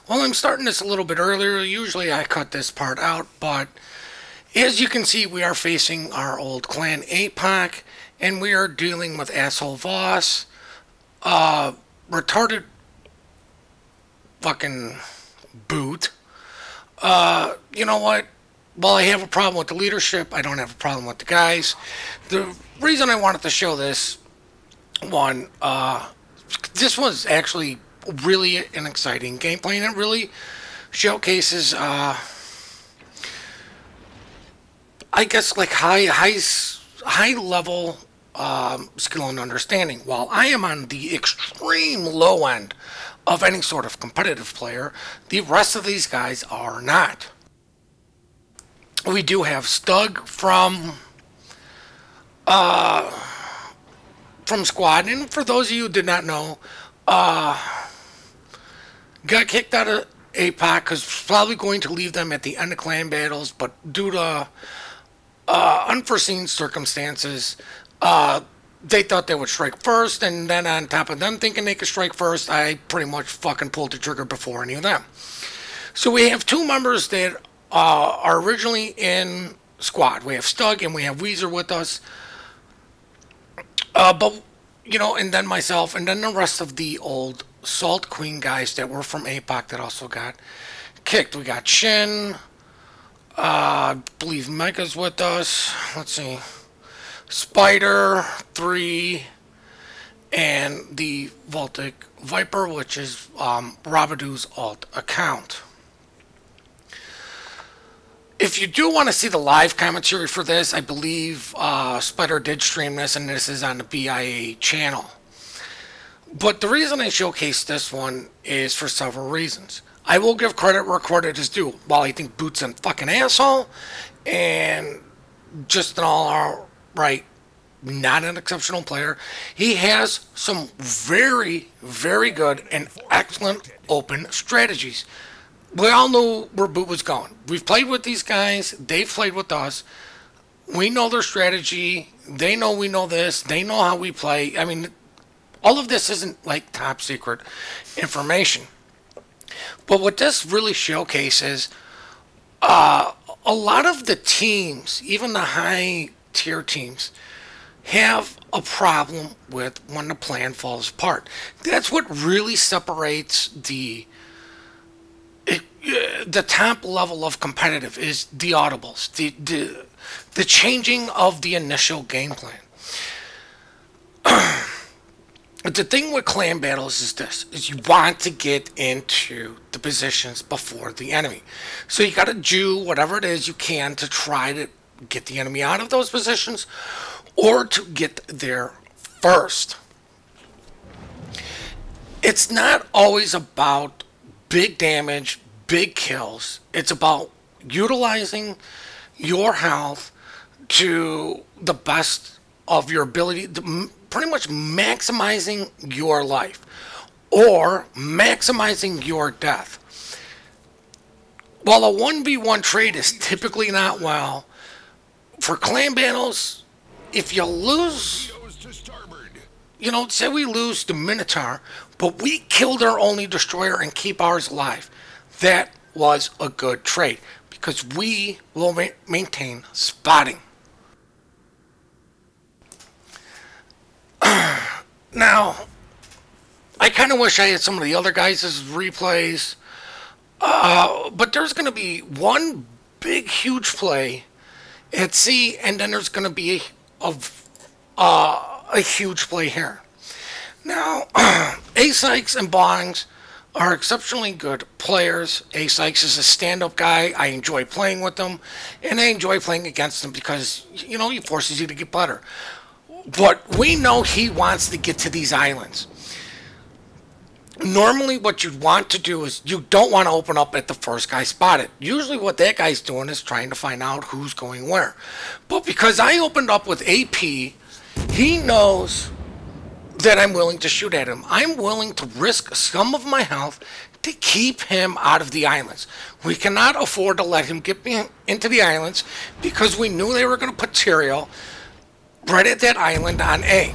Well, I'm starting this a little bit earlier. Usually I cut this part out, but as you can see, we are facing our old clan APOC, and we are dealing with asshole Voss, retarded fucking boot. You know what? While I have a problem with the leadership, I don't have a problem with the guys. The reason I wanted to show this one, this was actually really an exciting gameplay, and it really showcases, I guess, like high level skill and understanding. While I am on the extreme low end of any sort of competitive player, the rest of these guys are not. We do have Stug from Squad, and for those of you who did not know, got kicked out of APOC because probably going to leave them at the end of clan battles, but due to unforeseen circumstances, they thought they would strike first, and then on top of them thinking they could strike first, I pretty much fucking pulled the trigger before any of them. So we have two members that are originally in Squad. We have Stug and we have Weezer with us. But, you know, and then myself, and then the rest of the old Salt Queen guys that were from APOC that also got kicked. We got Shin. I believe Mega's with us. Let's see. Spider 3. And the Voltic Viper, which is Rabadu's alt account. If you do want to see the live commentary for this, I believe Spider did stream this, and this is on the BIA channel. But the reason I showcased this one is for several reasons. I will give credit where credit is due. While I think Boot's a fucking asshole, and just an all-right, not an exceptional player, he has some very, very good and excellent open strategies. We all knew where Boot was going. We've played with these guys. They've played with us. We know their strategy. They know we know this. They know how we play. I mean, all of this isn't like top secret information. But what this really showcases, a lot of the teams, even the high tier teams, have a problem with when the plan falls apart. That's what really separates the top level of competitive, is the audibles, the changing of the initial game plan. The thing with clan battles is this, is you want to get into the positions before the enemy. So you got to do whatever it is you can to try to get the enemy out of those positions, or to get there first. It's not always about big damage, big kills. It's about utilizing your health to the best of your ability, pretty much maximizing your life or maximizing your death. While a 1v1 trade is typically not well, for clan battles, if you lose, you know, say we lose the Minotaur, but we killed our only destroyer and keep ours alive, that was a good trade, because we will maintain spotting. Now, I kind of wish I had some of the other guys' replays, but there's going to be one big, huge play at sea, and then there's going to be a huge play here. Now, A-Sykes and Bongs are exceptionally good players. A-Sykes is a stand-up guy. I enjoy playing with them, and I enjoy playing against him because, you know, he forces you to get better. But we know he wants to get to these islands. Normally what you'd want to do is you don't want to open up at the first guy spotted. Usually what that guy's doing is trying to find out who's going where. But because I opened up with AP, he knows that I'm willing to shoot at him. I'm willing to risk some of my health to keep him out of the islands. We cannot afford to let him get me into the islands because we knew they were going to put Tyrael right at that island on A.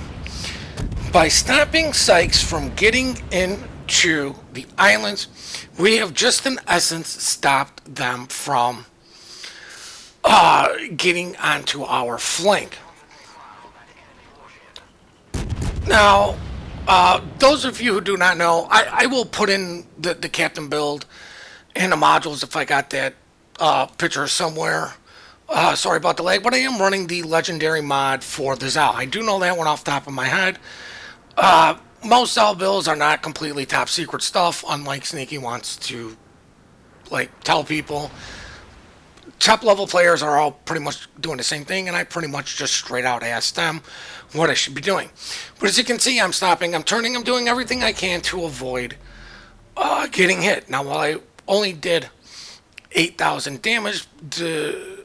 By stopping Sykes from getting into the islands. We have just in essence stopped them from getting onto our flank. Now, those of you who do not know, I will put in the captain build and the modules if I got that picture somewhere. Sorry about the lag, but I am running the legendary mod for the Zal. I do know that one off the top of my head. Most Zal builds are not completely top secret stuff, unlike Sneaky wants to tell people. Top level players are all pretty much doing the same thing, and I pretty much just straight out asked them what I should be doing. But as you can see, I'm stopping, I'm turning, I'm doing everything I can to avoid getting hit. Now, while I only did 8,000 damage,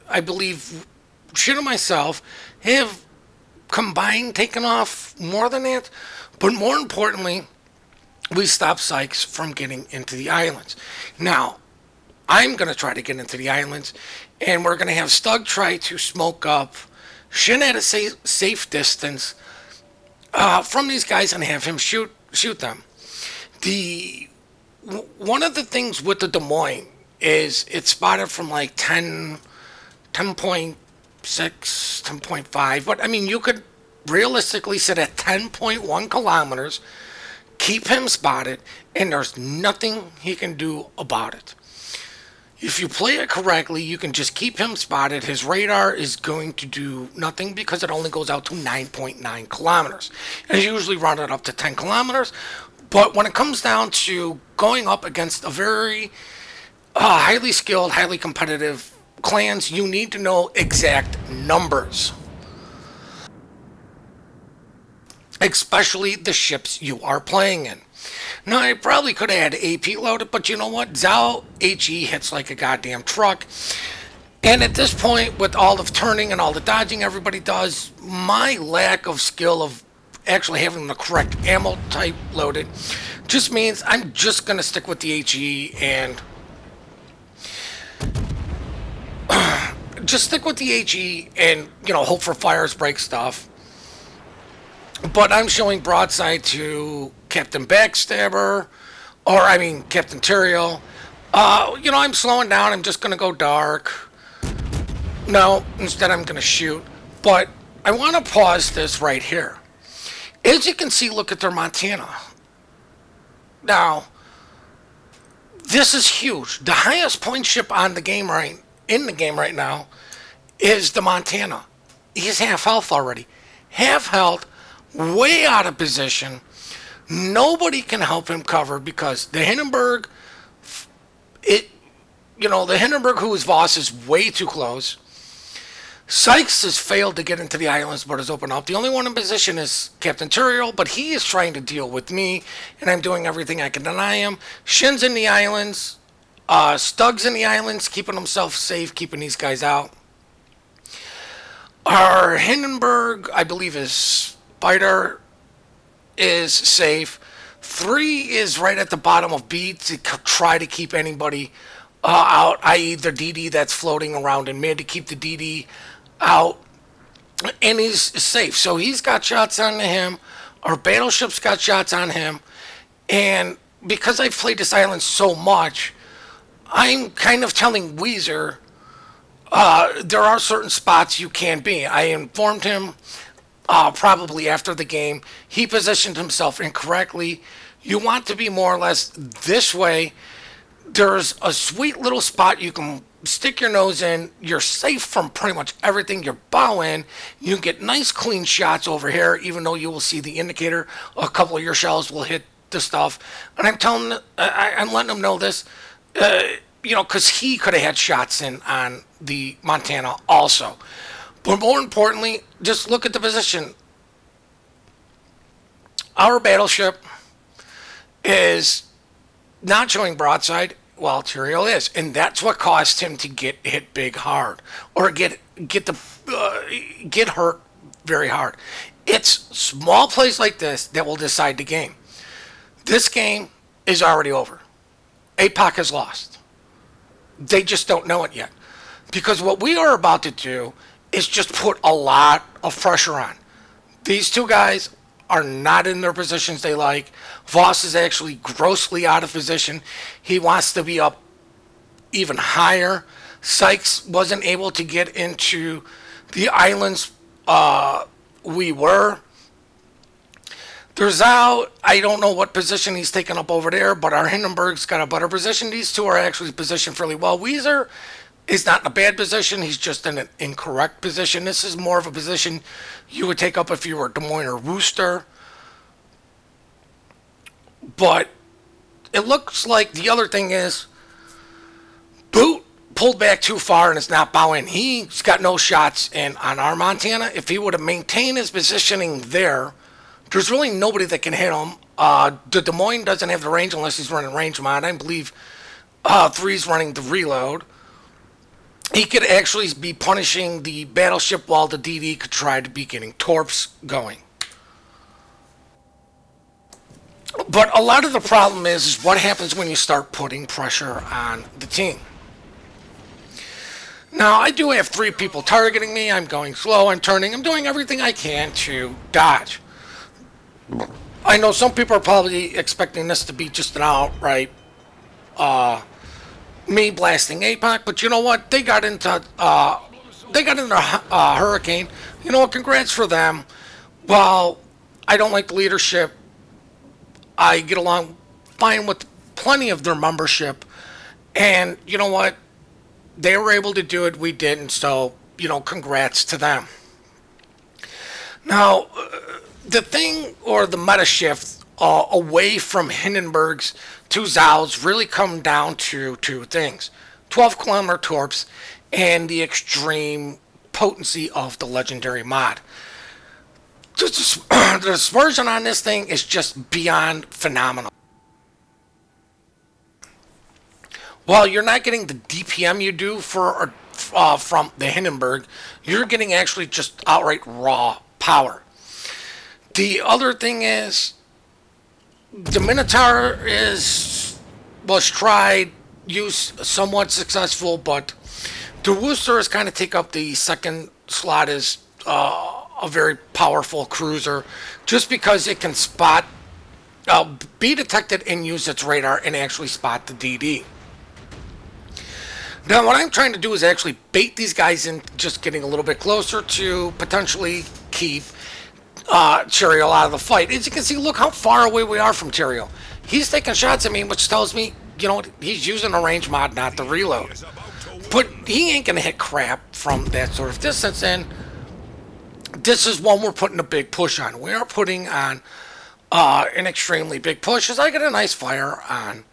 I believe shit on myself have combined taken off more than that. But more importantly, we stopped Sykes from getting into the islands. Now, I'm going to try to get into the islands, and we're going to have Stug try to smoke up Shin at a safe distance from these guys and have him shoot them. One of the things with the Des Moines is it's spotted from like 10.6, 10.5, but I mean, you could realistically sit at 10.1 kilometers, keep him spotted, and there's nothing he can do about it. If you play it correctly, you can just keep him spotted. His radar is going to do nothing because it only goes out to 9.9 kilometers. And you usually run it up to 10 kilometers. But when it comes down to going up against a very highly skilled, highly competitive clans, you need to know exact numbers. Especially the ships you are playing in. Now, I probably could have had AP loaded, but you know what? Zal HE hits like a goddamn truck. And at this point, with all the turning and all the dodging everybody does, my lack of skill of actually having the correct ammo type loaded just means I'm just going to stick with the HE and just stick with the HE and, you know, hope for fires break stuff. But I'm showing broadside to Captain Backstabber, or I mean Captain Tyrael. You know, I'm slowing down. I'm just going to go dark. No, instead I'm going to shoot. But I want to pause this right here. As you can see, look at their Montana. Now, this is huge. The highest point ship on the game in the game right now is the Montana. He's half health already. Half health. Way out of position. Nobody can help him cover because the Hindenburg, the Hindenburg whose Voss is way too close. Sykes has failed to get into the islands but has opened up. The only one in position is Captain Tyrael, but he is trying to deal with me, and I'm doing everything I can deny him. Shin's in the islands. Stug's in the islands, keeping himself safe, keeping these guys out. Our Hindenburg, I believe, is Spider is safe. 3 is right at the bottom of B to try to keep anybody out, i.e. the DD that's floating around in mid, to keep the DD out. And he's safe. So he's got shots on him. Our battleship's got shots on him. And because I've played this island so much, I'm kind of telling Weezer there are certain spots you can be. I informed him probably after the game. He positioned himself incorrectly. You want to be more or less this way. There's a sweet little spot you can stick your nose in. You're safe from pretty much everything. You're bow in. You can get nice clean shots over here, even though you will see the indicator. A couple of your shells will hit the stuff. And I'm letting him know this, you know, because he could have had shots in on the Montana also. But more importantly, just look at the position. Our battleship is not showing broadside while Tyrael is. And that's what caused him to get hit big hard. Or get hurt very hard. It's small plays like this that will decide the game. This game is already over. APOC has lost. They just don't know it yet. Because what we are about to do is just put a lot of pressure on. These two guys are not in their positions they like. Voss is actually grossly out of position. He wants to be up even higher. Sykes wasn't able to get into the islands we were. There's out. I don't know what position he's taken up over there, but our Hindenburg's got a better position. These two are actually positioned fairly well. Weezer is not in a bad position. He's just in an incorrect position. This is more of a position you would take up if you were Des Moines or Worcester. But it looks like the other thing is Boot pulled back too far and is not bowing. He's got no shots in on our Montana. If he would have maintained his positioning there, there's really nobody that can hit him. The Des Moines doesn't have the range unless he's running range mod. I believe 3's running the reload. He could actually be punishing the battleship while the DD could try to be getting torps going. But a lot of the problem is what happens when you start putting pressure on the team. Now, I do have 3 people targeting me. I'm going slow. I'm turning. I'm doing everything I can to dodge. I know some people are probably expecting this to be just an outright me blasting APOC, but you know what? They got into Hurricane. You know what? Congrats for them. While I don't like the leadership, I get along fine with plenty of their membership, and you know what? They were able to do it. We didn't, so you know, congrats to them. Now, the thing or the meta shift away from Hindenburg's to Zau's really come down to 2 things: 12-kilometer torps and the extreme potency of the legendary mod. The dispersion on this thing is just beyond phenomenal. While you're not getting the DPM you do for from the Hindenburg, you're getting actually just outright raw power. The other thing is the Minotaur was tried, used somewhat successful, but the Worcester has kind of take up the second slot as a very powerful cruiser, just because it can spot, be detected and use its radar and actually spot the DD. Now, what I'm trying to do is actually bait these guys in, just getting a little bit closer to potentially keep Cherial out of the fight. As you can see, look how far away we are from Cherial. He's taking shots at me, which tells me, you know, he's using a range mod, not the reload. But he ain't going to hit crap from that sort of distance, and this is one we're putting a big push on. We are putting on an extremely big push, as I get a nice fire on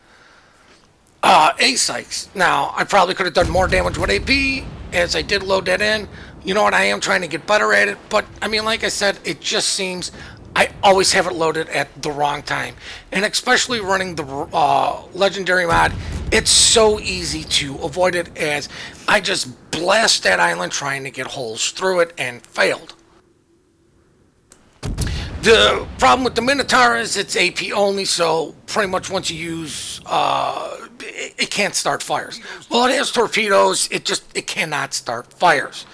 A-Sykes. Now, I probably could have done more damage with AP, as I did load that in. You know what, I am trying to get better at it, but, I mean, like I said, it just seems I always have it loaded at the wrong time. And especially running the legendary mod, it's so easy to avoid it, as I just blast that island trying to get holes through it and failed. The problem with the Minotaur is it's AP only, so pretty much once you use, it can't start fires. Well, it has torpedoes, it cannot start fires.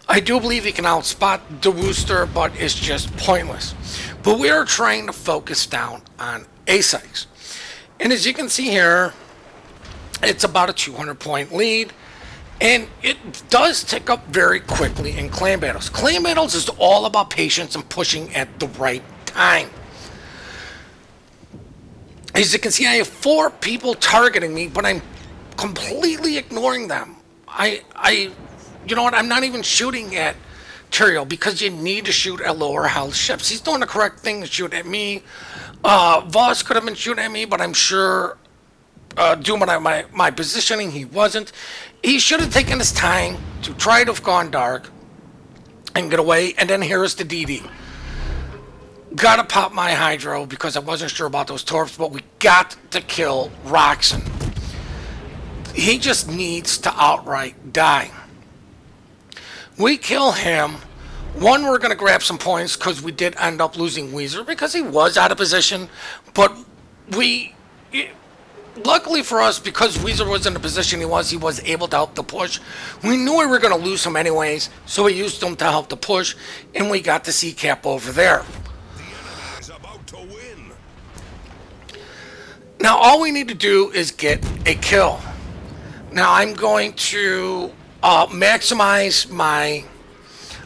I do believe it can outspot the Worcester, but it's just pointless. But we are trying to focus down on A-Sykes. And as you can see here, it's about a 200-point lead. And it does tick up very quickly in clan battles. Clan battles is all about patience and pushing at the right time. As you can see, I have 4 people targeting me, but I'm completely ignoring them. You know what, I'm not even shooting at Cherial, because you need to shoot at lower health ships. He's doing the correct thing to shoot at me. Voss could have been shooting at me, but I'm sure doing my positioning, he wasn't. He should have taken his time to try to have gone dark and get away, and then here's the DD. Gotta pop my hydro because I wasn't sure about those torps, but we got to kill Roxon. He just needs to outright die. We kill him. One, we're going to grab some points because we did end up losing Weezer because he was out of position, but luckily for us, because Weezer was in the position he was able to help the push. We knew we were going to lose him anyways, so we used him to help the push, and we got the C-cap over there. Now all we need to do is get a kill. Now I'm going to maximize my...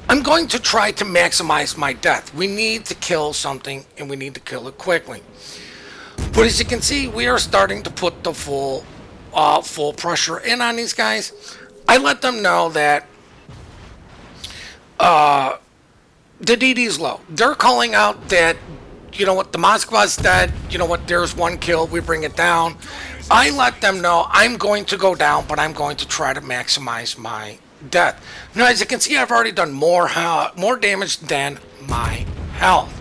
I'm going to try to maximize my death. We need to kill something, and we need to kill it quickly. But as you can see, we are starting to put the full pressure in on these guys. I let them know that the DD's low. They're calling out that, you know what, the Moskva's dead. You know what, there's one kill. We bring it down. I let them know I'm going to go down, but I'm going to try to maximize my death. Now, as you can see, I've already done more damage than my health.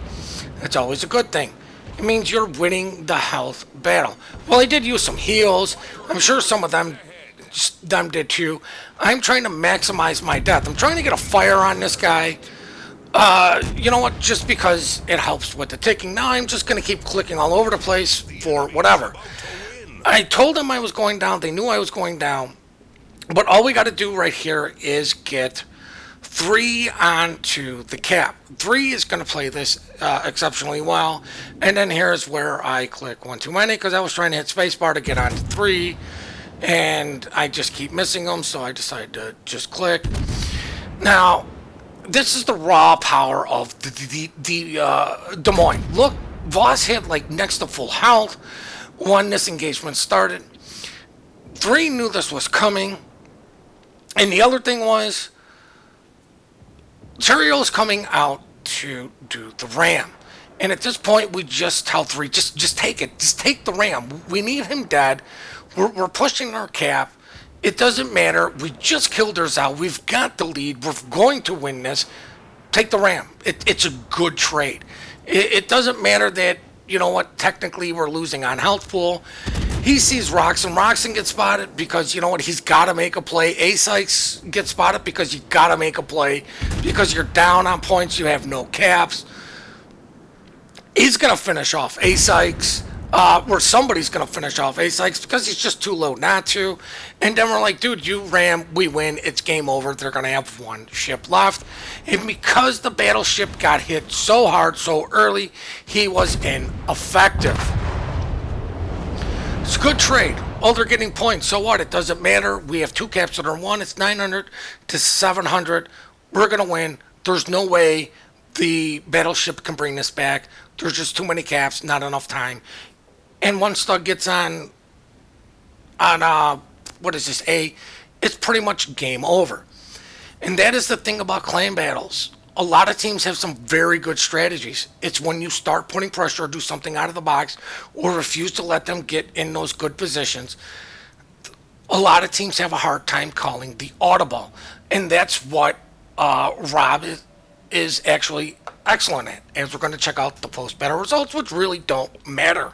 That's always a good thing. It means you're winning the health battle. Well, I did use some heals. I'm sure some of them did too. I'm trying to maximize my death. I'm trying to get a fire on this guy. You know what? Just because it helps with the ticking. Now I'm just going to keep clicking all over the place for whatever. I told them I was going down. They knew I was going down. But all we got to do right here is get 3 onto the cap. 3 is going to play this exceptionally well. And then here's where I click one too many, because I was trying to hit spacebar to get onto 3. And I just keep missing them, so I decided to just click. Now, this is the raw power of the Des Moines. Look, Voss hit like next to full health when this engagement started. 3 knew this was coming. And the other thing was, Terio's coming out to do the ram. And at this point, we just tell 3, just take it. Just take the ram. We need him dead. We're pushing our cap. It doesn't matter. We just killed Erzal. We've got the lead. We're going to win this. Take the ram. It's a good trade. It doesn't matter that, you know what, technically we're losing on health pool. He sees Roxon. Roxon gets spotted because, you know what, he's got to make a play. A-Sykes gets spotted because you got to make a play. Because you're down on points. You have no caps. He's going to finish off A-Sykes. Or somebody's going to finish off A-Sykes because he's just too low not to. And then we're like, dude, you ram, we win, it's game over. They're going to have 1 ship left. And because the battleship got hit so hard, so early, he was ineffective. It's a good trade. Oh, they're getting points. So what? It doesn't matter. We have 2 caps that are 1. It's 900 to 700. We're going to win. There's no way the battleship can bring this back. There's just too many caps, not enough time. And once Stug gets on what is this, A, it's pretty much game over. And that is the thing about clan battles. A lot of teams have some very good strategies. It's when you start putting pressure or do something out of the box or refuse to let them get in those good positions. A lot of teams have a hard time calling the audible. And that's what Rob is actually excellent at, as we're going to check out the post-battle results, which really don't matter.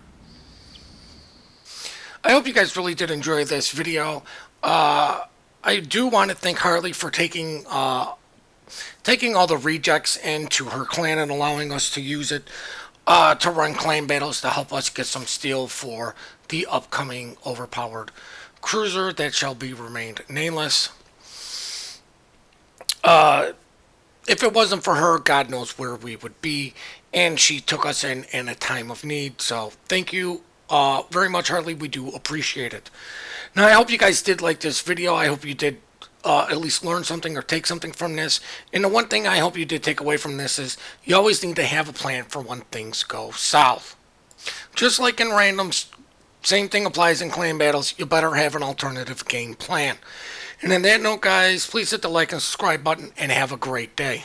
I hope you guys really did enjoy this video. I do want to thank Harley for taking all the rejects into her clan and allowing us to use it to run clan battles to help us get some steel for the upcoming overpowered cruiser that shall be remained nameless. If it wasn't for her, God knows where we would be, and she took us in a time of need. So thank you very much, Harley. We do appreciate it. Now, I hope you guys did like this video. I hope you did at least learn something or take something from this. And the one thing I hope you did take away from this is you always need to have a plan for when things go south. Just like in randoms, same thing applies in clan battles. You better have an alternative game plan. And on that note, guys, please hit the like and subscribe button and have a great day.